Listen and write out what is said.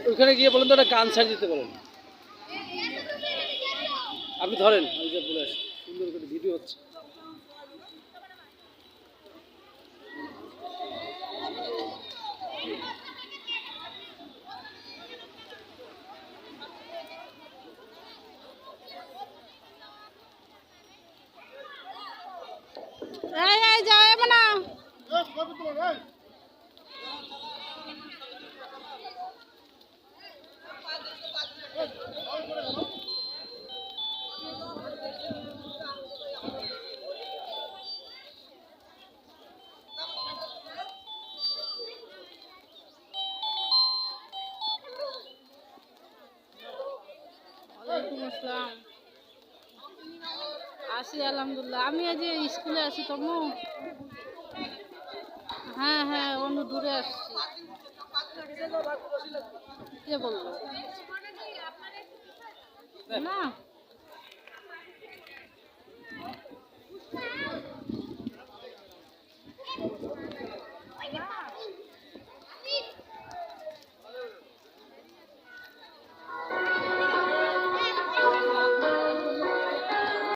ওইখানে গিয়ে বলেন তো একটা গান ছাড় দিতে বলেন। আপনি ধরেন, আমি যে বলে আসি, সুন্দর করে ভিডিও হচ্ছে। যাবে না। ওয়ালাইকুম আসসালাম। আছি আলহামদুলিল্লাহ। আমি এই যে স্কুলে আছি তমু। হ্যাঁ হ্যাঁ, অন্য দূরে আসছি। কে বললো? না।